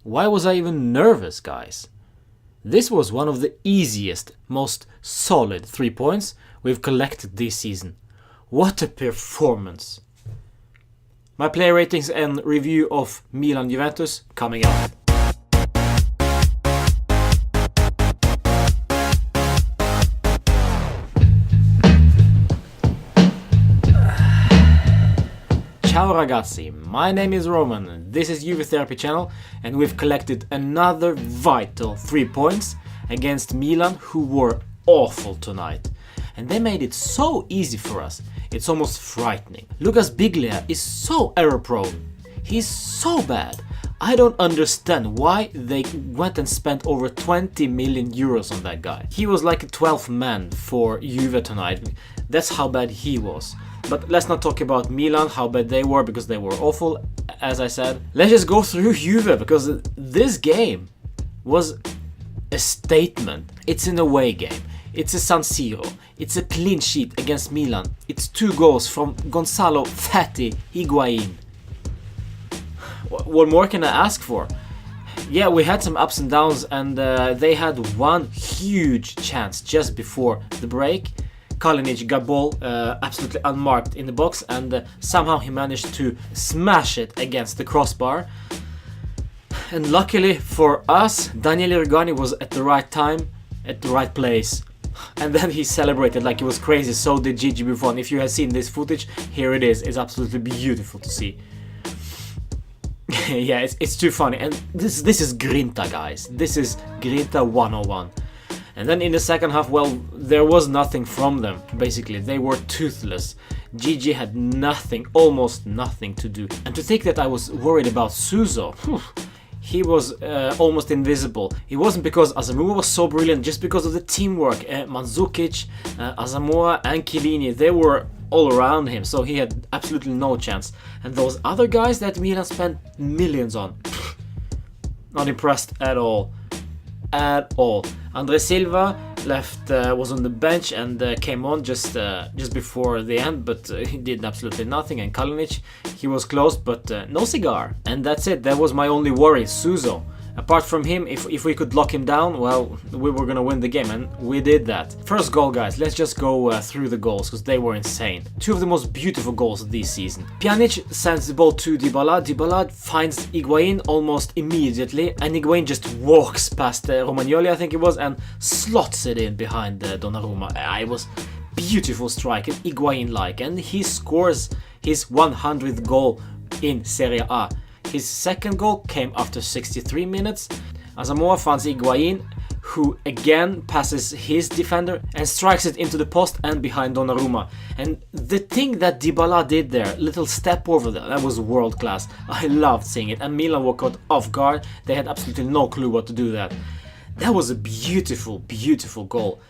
Why was I even nervous, guys? This was one of the easiest, most solid 3 points we've collected this season. What a performance! My player ratings and review of Milan Juventus coming up. Ciao ragazzi, my name is Roman, this is Juve Therapy channel, and we've collected another vital 3 points against Milan, who were awful tonight. And they made it so easy for us, it's almost frightening. Lucas Biglia is so error prone, he's so bad. I don't understand why they went and spent over 20 million euros on that guy. He was like a 12th man for Juve tonight, that's how bad he was. But let's not talk about Milan, how bad they were, because they were awful, as I said. Let's just go through Juve, because this game was a statement. It's an away game. It's a San Siro. It's a clean sheet against Milan. It's 2 goals from Gonzalo Fatty Higuain. What more can I ask for? Yeah, we had some ups and downs, and they had one huge chance just before the break. Kalinic got ball absolutely unmarked in the box, and somehow he managed to smash it against the crossbar. And luckily for us, Daniele Regani was at the right time, at the right place. And then he celebrated like he was crazy, so did Gigi Buffon. If you have seen this footage, here it is. It's absolutely beautiful to see. Yeah, it's too funny. And this is Grinta, guys. This is Grinta 101. And then in the second half, well, there was nothing from them, basically. They were toothless. Gigi had nothing, almost nothing to do. And to think that I was worried about Suso, he was almost invisible. It wasn't because Asamoah was so brilliant, just because of the teamwork. Mandzukic, Asamoah and Chiellini, they were all around him, so he had absolutely no chance. And those other guys that Milan spent millions on, not impressed at all. At all. Andre Silva left, was on the bench and came on just before the end, but he did absolutely nothing. And Kalinic, he was close, but no cigar. And that's it. That was my only worry. Suso. Apart from him, if we could lock him down, well, we were gonna win the game, and we did that. First goal, guys, let's just go through the goals, because they were insane. 2 of the most beautiful goals of this season. Pjanic sends the ball to Dybala. Dybala finds Higuain almost immediately, and Higuain just walks past Romagnoli, I think it was, and slots it in behind Donnarumma. It was beautiful strike, and Higuain-like, and he scores his 100th goal in Serie A. His second goal came after 63 minutes. Asamoah finds Higuain, who again passes his defender and strikes it into the post and behind Donnarumma. And the thing that Dybala did there, little step over there, that was world class. I loved seeing it, and Milan were caught off guard. They had absolutely no clue what to do that. That was a beautiful, beautiful goal.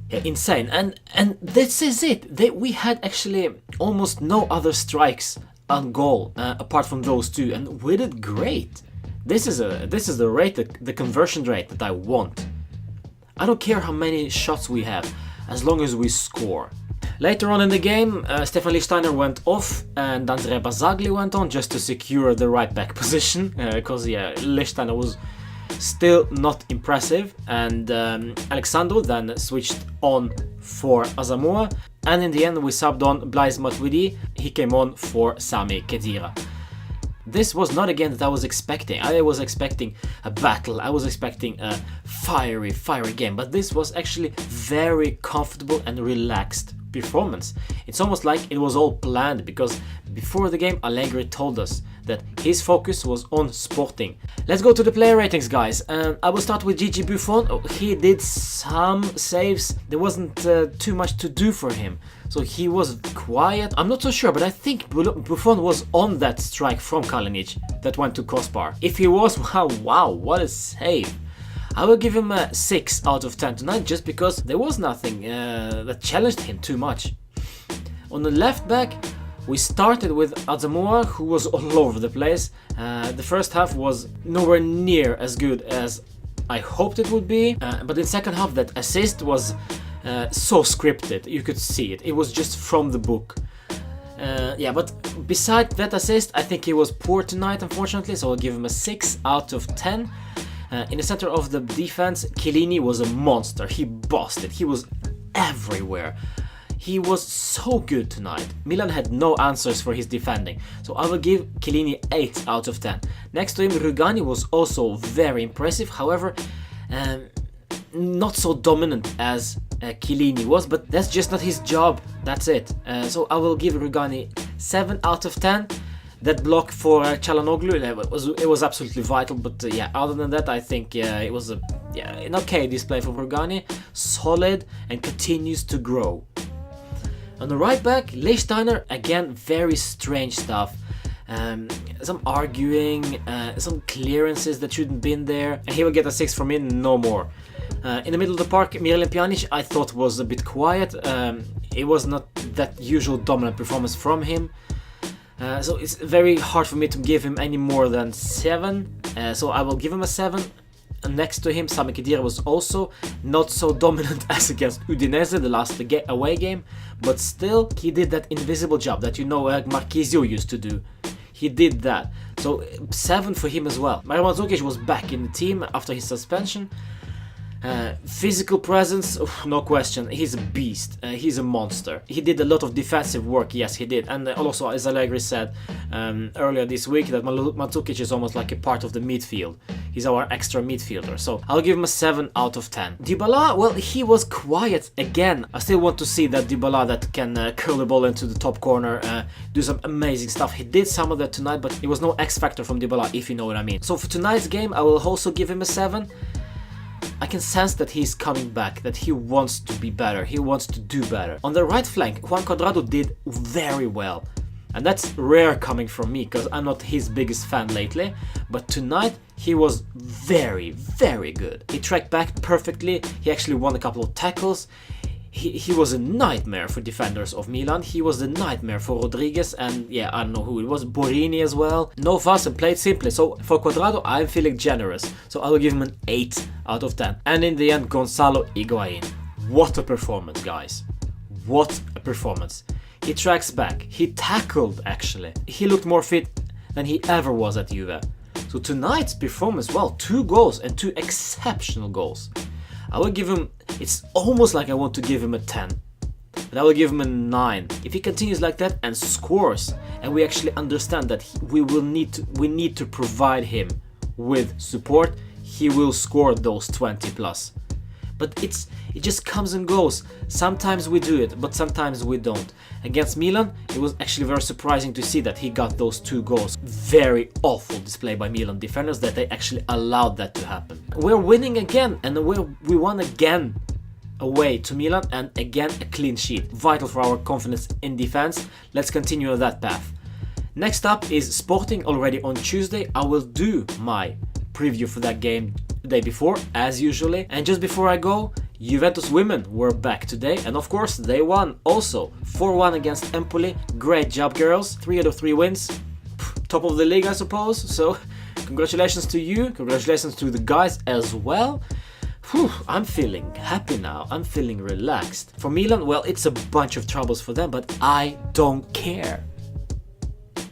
Yeah, insane. And this is it. We had actually almost no other strikes on goal apart from those 2, and we did great. This is the rate, the conversion rate that I want. I don't care how many shots we have, as long as we score. Later on in the game, Stefan Lichtsteiner went off and Andrea Barzagli went on, just to secure the right back position, because yeah, Lichtsteiner was still not impressive, and Alexandro then switched on for Asamoah, and in the end we subbed on Blaise Matuidi. He came on for Sami Khedira. This was not a game that I was expecting. I was expecting a battle, I was expecting a fiery game, but this was actually very comfortable and relaxed performance. It's almost like it was all planned, because before the game Allegri told us that his focus was on Sporting. Let's go to the player ratings, guys. I will start with Gigi Buffon. He did some saves. There wasn't too much to do for him, so he was quiet. I'm not so sure, but I think Buffon was on that strike from Kalinic that went to crossbar. If he was, wow, what a save. I will give him a 6 out of 10 tonight, just because there was nothing that challenged him too much. On the left back, we started with Asamoah, who was all over the place. The first half was nowhere near as good as I hoped it would be, but in second half that assist was so scripted, you could see it. It was just from the book. Yeah, but beside that assist, I think he was poor tonight, unfortunately, so I'll give him a 6 out of 10. In the center of the defense, Chiellini was a monster. He bossed it. He was everywhere. He was so good tonight. Milan had no answers for his defending, so I will give Chiellini 8 out of 10. Next to him, Rugani was also very impressive, however, not so dominant as Chiellini was, but that's just not his job. That's it. So I will give Rugani 7 out of 10. That block for Çalhanoğlu, it was absolutely vital, but yeah, other than that, I think it was an okay display from Rugani, solid and continues to grow. On the right back, Lichtsteiner, again, very strange stuff. Some arguing, some clearances that shouldn't been there, and he will get a 6 from me, no more. In the middle of the park, Miralem Pjanic I thought was a bit quiet. It was not that usual dominant performance from him. So it's very hard for me to give him any more than 7. So I will give him a 7. And next to him, Sami Khedira was also not so dominant as against Udinese, the last away game. But still, he did that invisible job that Marchisio used to do. He did that. So 7 for him as well. Mario Mandzukic was back in the team after his suspension. Physical presence, no question, he's a beast, he's a monster. He did a lot of defensive work, yes he did, and also as Allegri said earlier this week that Mandzukic is almost like a part of the midfield. He's our extra midfielder, so I'll give him a 7 out of 10. Dybala, well, he was quiet again. I still want to see that Dybala that can curl the ball into the top corner, do some amazing stuff. He did some of that tonight, but it was no X factor from Dybala, if you know what I mean. So for tonight's game, I will also give him a 7. I can sense that he's coming back, that he wants to be better, he wants to do better. On the right flank, Juan Cuadrado did very well. And that's rare coming from me, because I'm not his biggest fan lately. But tonight, he was very, very good. He tracked back perfectly, he actually won a couple of tackles. He was a nightmare for defenders of Milan. He was a nightmare for Rodriguez and yeah, I don't know who it was, Borini as well. No fuss and played simply. So for Cuadrado, I'm feeling generous. So I will give him an 8 out of 10. And in the end, Gonzalo Higuain. What a performance, guys. What a performance. He tracks back. He tackled, actually. He looked more fit than he ever was at Juve. So tonight's performance, well, 2 goals and 2 exceptional goals. I will give him, it's almost like I want to give him a 10, but I will give him a 9. If he continues like that and scores, and we actually understand that we need to provide him with support, he will score those 20 plus. But it just comes and goes. Sometimes we do it, but sometimes we don't. Against Milan, it was actually very surprising to see that he got those 2 goals. Very awful display by Milan defenders that they actually allowed that to happen. We're winning again, and we won again away to Milan, and again a clean sheet. Vital for our confidence in defense. Let's continue on that path. Next up is Sporting already on Tuesday. I will do my preview for that game the day before, as usually. And just before I go, Juventus women were back today, and of course they won also 4-1 against Empoli. Great job, girls. 3 out of 3 wins. Top of the league, I suppose. So congratulations to you, congratulations to the guys as well. Whew, I'm feeling happy now, I'm feeling relaxed. For Milan, well, it's a bunch of troubles for them, but I don't care.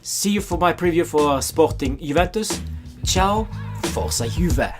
See you for my preview for Sporting Juventus. Ciao, Forza Juve!